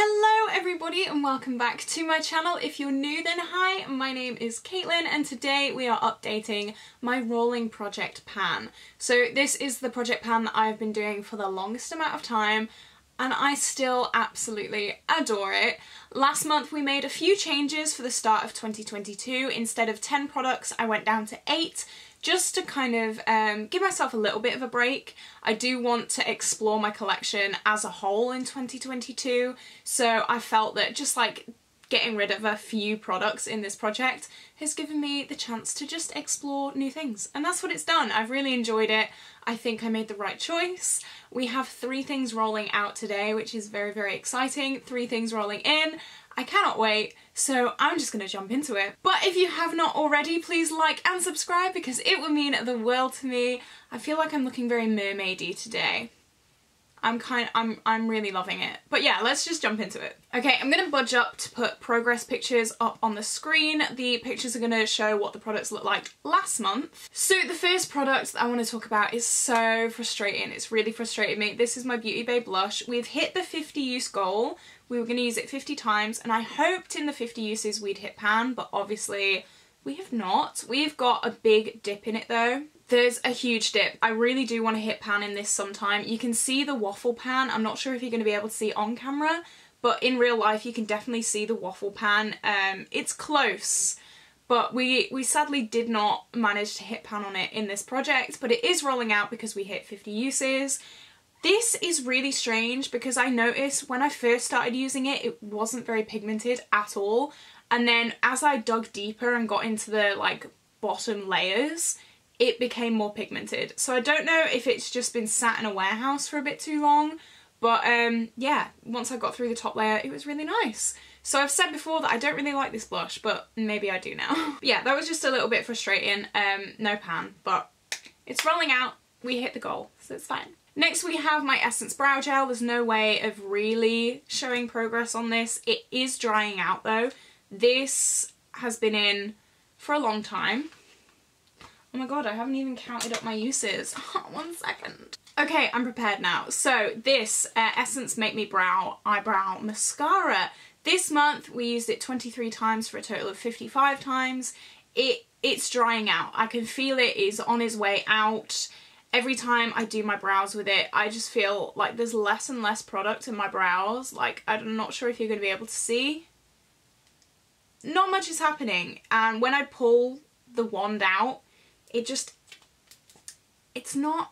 Hello everybody and welcome back to my channel. If you're new then hi, my name is Caitlin and today we are updating my rolling project pan. So this is the project pan that I've been doing for the longest amount of time and I still absolutely adore it. Last month we made a few changes for the start of 2022. Instead of 10 products I went down to 8. Just to kind of give myself a little bit of a break. I do want to explore my collection as a whole in 2022, so I felt that just like getting rid of a few products in this project has given me the chance to just explore new things, and that's what it's done. I've really enjoyed it. I think I made the right choice. We have 3 things rolling out today, which is very, very exciting. 3 things rolling in. I cannot wait, so I'm just going to jump into it. But if you have not already, please like and subscribe because it would mean the world to me. I feel like I'm looking very mermaidy today. I'm really loving it. But yeah, let's just jump into it. Okay, I'm going to budge up to put progress pictures up on the screen. The pictures are going to show what the products looked like last month. So the first product that I want to talk about is so frustrating. It's really frustrated me. This is my Bae Blush. We've hit the 50 use goal. We were going to use it 50 times and I hoped in the 50 uses we'd hit pan, but obviously we have not. We've got a big dip in it though. There's a huge dip. I really do want to hit pan in this sometime. You can see the waffle pan. I'm not sure if you're going to be able to see it on camera, but in real life you can definitely see the waffle pan. It's close, but we sadly did not manage to hit pan on it in this project, but it is rolling out because we hit 50 uses. This is really strange because I noticed when I first started using it, it wasn't very pigmented at all. And then as I dug deeper and got into the like bottom layers, it became more pigmented. So I don't know if it's just been sat in a warehouse for a bit too long, but yeah, once I got through the top layer, it was really nice. So I've said before that I don't really like this blush, but maybe I do now. Yeah, that was just a little bit frustrating. No pan, but it's rolling out. We hit the goal, so it's fine. Next we have my Essence Brow Gel. There's no way of really showing progress on this. It is drying out though. This has been in for a long time. Oh my god, I haven't even counted up my uses. 1 second. Okay, I'm prepared now. So this Essence Make Me Brow Eyebrow Mascara. This month we used it 23 times for a total of 55 times. It's drying out. I can feel it is on its way out. Every time I do my brows with it, I just feel like there's less and less product in my brows. Like, I'm not sure if you're going to be able to see. Not much is happening. And when I pull the wand out, it's not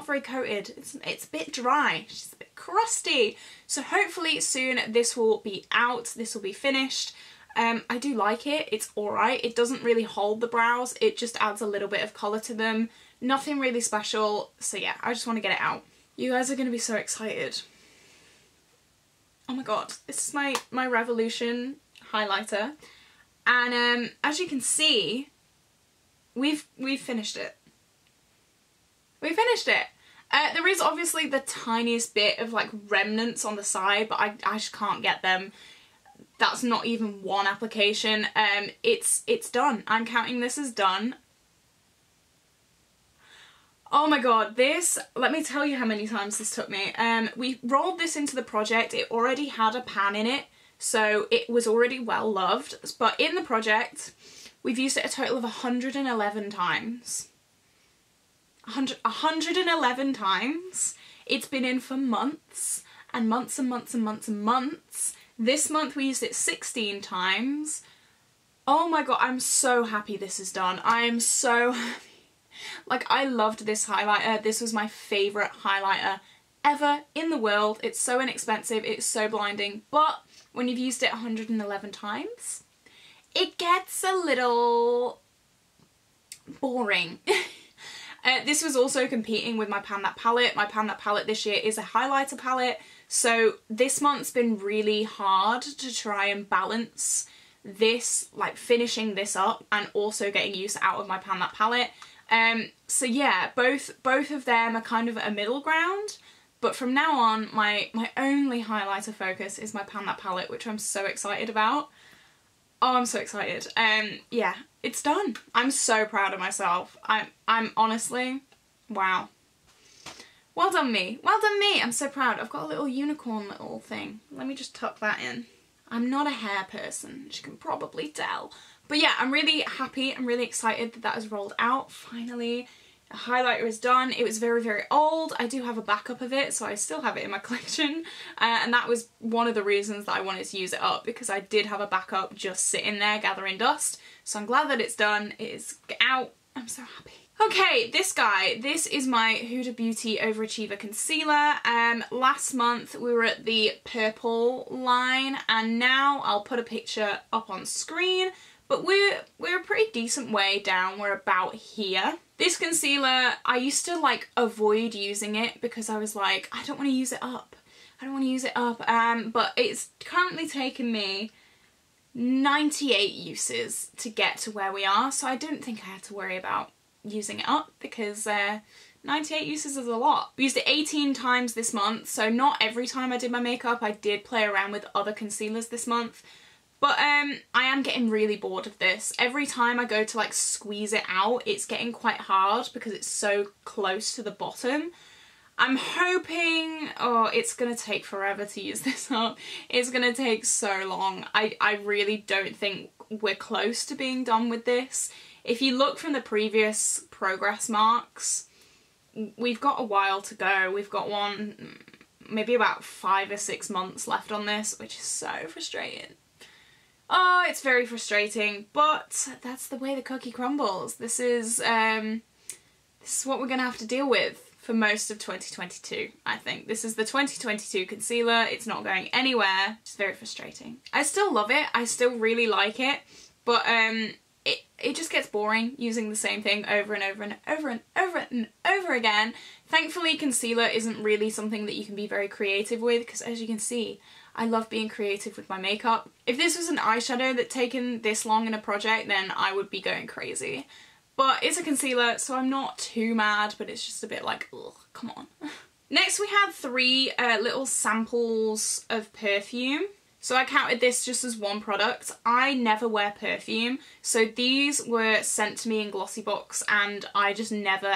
very coated. It's a bit dry. It's just a bit crusty. So hopefully soon this will be out. This will be finished. I do like it. It's alright. It doesn't really hold the brows. It just adds a little bit of colour to them. Nothing really special. So yeah, I just want to get it out. You guys are going to be so excited. Oh my god. This is my Revolution highlighter. And as you can see, we've finished it. We finished it. There is obviously the tiniest bit of like remnants on the side, but I just can't get them. That's not even one application. It's done. I'm counting this as done. Oh my god, this, let me tell you how many times this took me. We rolled this into the project. It already had a pan in it, so it was already well loved. But in the project, we've used it a total of 111 times. 111 times. It's been in for months and months and months and months and months. This month we used it 16 times. Oh my god, I'm so happy this is done. I am so happy. Like, I loved this highlighter. This was my favourite highlighter ever in the world. It's so inexpensive, it's so blinding, but when you've used it 111 times, it gets a little boring. This was also competing with my Pan That palette. My Pan That palette this year is a highlighter palette, so this month's been really hard to try and balance this, like finishing this up and also getting use out of my Pan That palette. So yeah, both of them are kind of a middle ground, but from now on my only highlighter focus is my Pan That palette, which I'm so excited about. Oh, I'm so excited. Yeah, it's done. I'm so proud of myself. I'm honestly, wow. Well done me. Well done me. I'm so proud. I've got a little unicorn little thing. Let me just tuck that in. I'm not a hair person, as you can probably tell. But yeah, I'm really happy. I'm really excited that that has rolled out, finally. A highlighter is done. It was very, very old. I do have a backup of it, so I still have it in my collection. And that was one of the reasons that I wanted to use it up, because I did have a backup just sitting there gathering dust. So I'm glad that it's done. It is out. I'm so happy. Okay, this guy. This is my Huda Beauty Overachiever Concealer. Last month we were at the purple line, and now I'll put a picture up on screen. But we're a pretty decent way down. We're about here. This concealer, I used to like avoid using it because I was like, I don't want to use it up. I don't want to use it up. But it's currently taken me 98 uses to get to where we are. So I don't think I have to worry about using it up, because 98 uses is a lot. I used it 18 times this month. So not every time I did my makeup. I did play around with other concealers this month. But I am getting really bored of this. Every time I go to like squeeze it out, it's getting quite hard because it's so close to the bottom. I'm hoping, oh, it's gonna take forever to use this up. It's gonna take so long. I really don't think we're close to being done with this. If you look from the previous progress marks, we've got a while to go. We've got maybe about 5 or 6 months left on this, which is so frustrating. Oh, it's very frustrating, but that's the way the cookie crumbles. This is what we're gonna have to deal with for most of 2022, I think. This is the 2022 concealer. It's not going anywhere. It's very frustrating. I still love it. I still really like it, but it just gets boring using the same thing over and over and over and over and over again. Thankfully, concealer isn't really something that you can be very creative with, because as you can see, I love being creative with my makeup. If this was an eyeshadow that taken this long in a project, then I would be going crazy. But it's a concealer, so I'm not too mad, but it's just a bit like, ugh, come on. Next we have 3 little samples of perfume. So I counted this just as one product. I never wear perfume, so these were sent to me in glossy box, and I just never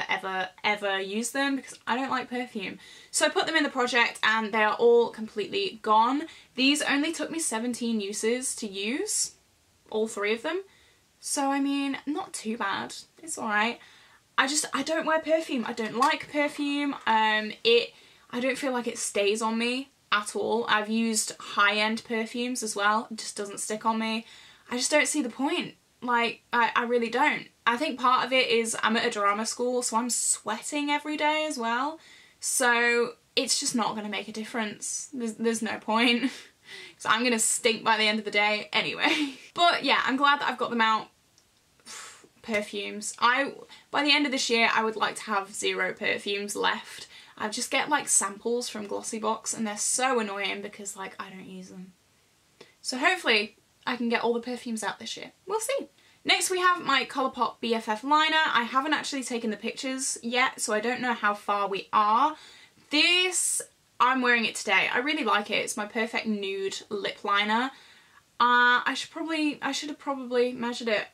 ever use them because I don't like perfume. So I put them in the project and they are all completely gone. These only took me 17 uses to use, all 3 of them. So I mean, not too bad. It's alright. I don't wear perfume. I don't like perfume. I don't feel like it stays on me at all. I've used high-end perfumes as well. It just doesn't stick on me. I just don't see the point. Like, I really don't. I think part of it is I'm at a drama school, so I'm sweating every day as well. So it's just not going to make a difference. There's no point. So I'm going to stink by the end of the day anyway. But yeah, I'm glad that I've got them out. Perfumes. By the end of this year, I would like to have 0 perfumes left. I just get like samples from Glossybox and they're so annoying because like I don't use them. So hopefully I can get all the perfumes out this year. We'll see. Next we have my Colourpop BFF liner. I haven't actually taken the pictures yet, so I don't know how far we are. This, I'm wearing it today. I really like it. It's my perfect nude lip liner. I should have probably measured it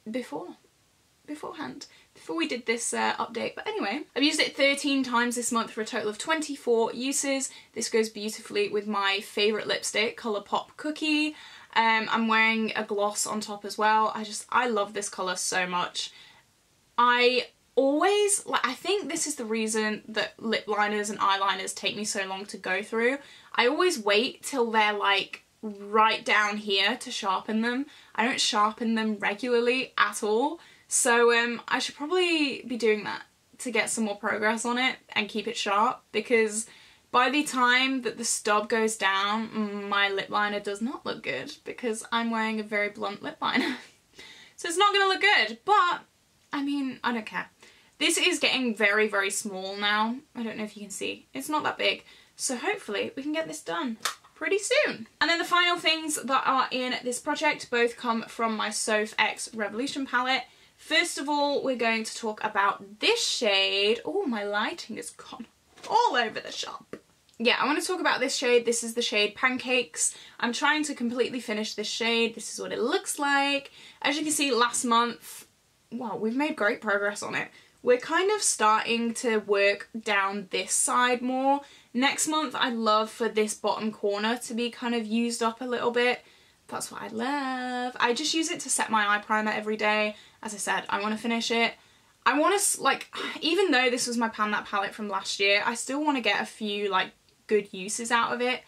beforehand. Before we did this update, but anyway. I've used it 13 times this month for a total of 24 uses. This goes beautifully with my favourite lipstick, Colourpop Cookie. I'm wearing a gloss on top as well. I love this colour so much. I think this is the reason that lip liners and eyeliners take me so long to go through. I always wait till they're like right down here to sharpen them. I don't sharpen them regularly at all. So I should probably be doing that to get some more progress on it and keep it sharp, because by the time that the stub goes down, my lip liner does not look good because I'm wearing a very blunt lip liner. So it's not going to look good, but I mean, I don't care. This is getting very, very small now. I don't know if you can see. It's not that big. So hopefully we can get this done pretty soon. And then the final things that are in this project both come from my Soph X Revolution palette. First of all, we're going to talk about this shade. Oh, my lighting has gone all over the shop. Yeah, I want to talk about this shade. This is the shade Pancakes. I'm trying to completely finish this shade. This is what it looks like. As you can see, last month, wow, we've made great progress on it. we're kind of starting to work down this side more. Next month I'd love for this bottom corner to be kind of used up a little bit. That's what I love. I just use it to set my eye primer every day. As I said, I want to finish it. I want to, like, even though this was my Pan That palette from last year, I still want to get a few, like, good uses out of it.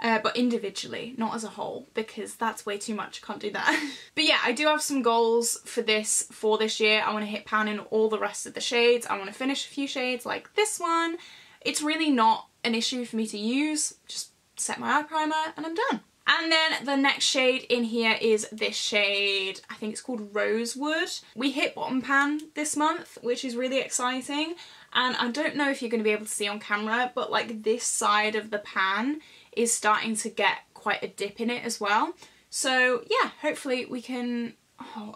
But individually, not as a whole, because that's way too much. I can't do that. But yeah, I do have some goals for this year. I want to hit pan in all the rest of the shades. I want to finish a few shades like this one. It's really not an issue for me to use. Just set my eye primer and I'm done. And then the next shade in here is this shade, I think it's called Rosewood. We hit bottom pan this month, which is really exciting. And I don't know if you're going to be able to see on camera, but like this side of the pan is starting to get quite a dip in it as well. So yeah, hopefully we can,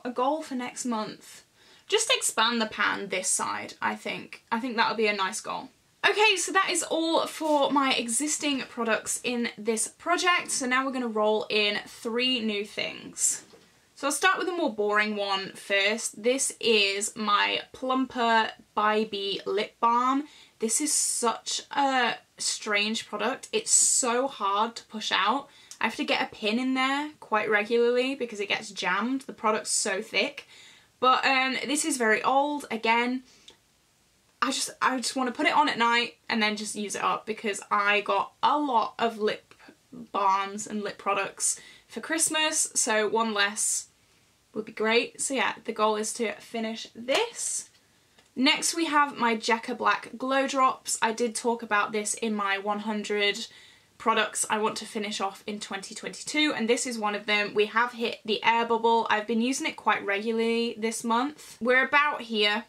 a goal for next month. Just expand the pan this side, I think. I think that would be a nice goal. Okay, so that is all for my existing products in this project. So now we're going to roll in 3 new things. So I'll start with a more boring one first. This is my Plumper Bae Blush lip balm. This is such a strange product. It's so hard to push out. I have to get a pin in there quite regularly because it gets jammed. The product's so thick. But this is very old. Again, I just want to put it on at night and then just use it up because I got a lot of lip balms and lip products for Christmas, so one less would be great. So yeah, the goal is to finish this. Next we have my Jekka Black Glow Drops. I did talk about this in my 100 products I want to finish off in 2022, and this is one of them. We have hit the air bubble. I've been using it quite regularly this month. We're about here,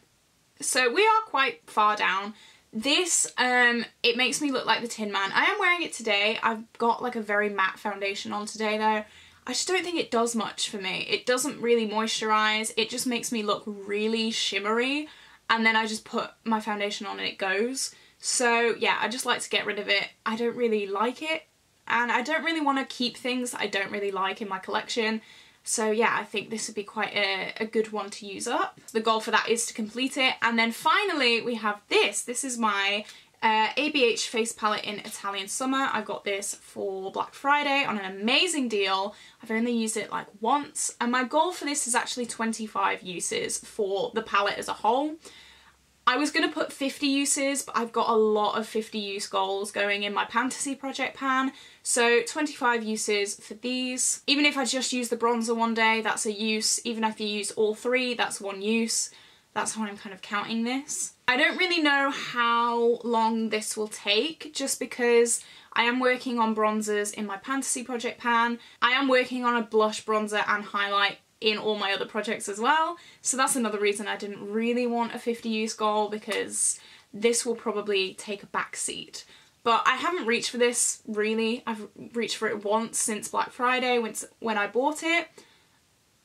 so we are quite far down. This, it makes me look like the Tin Man. I am wearing it today. I've got like a very matte foundation on today though. I just don't think it does much for me. It doesn't really moisturize. It just makes me look really shimmery, and then I just put my foundation on and it goes. So yeah, I just like to get rid of it. I don't really like it, and I don't really want to keep things that I don't really like in my collection. So yeah, I think this would be quite a good one to use up. The goal for that is to complete it. And then finally we have this. This is my ABH face palette in Italian Summer. I got this for Black Friday on an amazing deal. I've only used it like once, and my goal for this is actually 25 uses for the palette as a whole. I was going to put 50 uses, but I've got a lot of 50 use goals going in my Fantasy Project pan, so 25 uses for these. Even if I just use the bronzer one day, that's a use. Even if you use all 3, that's 1 use. That's how I'm kind of counting this. I don't really know how long this will take, just because I am working on bronzers in my Fantasy Project pan. I am working on a blush, bronzer and highlight in all my other projects as well, so that's another reason I didn't really want a 50 use goal, because this will probably take a back seat. But I haven't reached for this really. I've reached for it once since Black Friday when I bought it.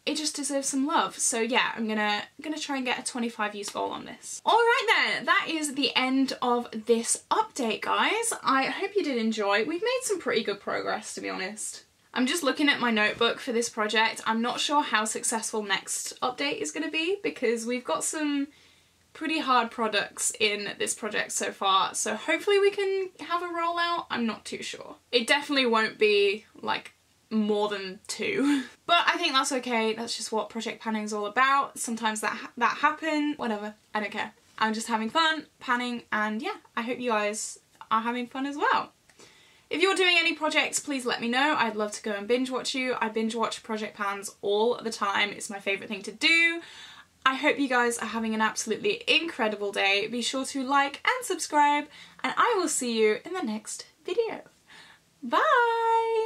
It just deserves some love. So yeah, I'm gonna try and get a 25 use goal on this. Alright then, that is the end of this update, guys. I hope you did enjoy. We've made some pretty good progress, to be honest. I'm just looking at my notebook for this project. I'm not sure how successful next update is going to be, because we've got some pretty hard products in this project so far, so hopefully we can have a rollout. I'm not too sure. It definitely won't be like more than 2. But I think that's okay. That's just what project panning is all about. Sometimes that happens. Whatever. I don't care. I'm just having fun panning, and yeah, I hope you guys are having fun as well. If you're doing any projects, please let me know. I'd love to go and binge watch you. I binge watch project pans all the time. It's my favourite thing to do. I hope you guys are having an absolutely incredible day. Be sure to like and subscribe, and I will see you in the next video. Bye!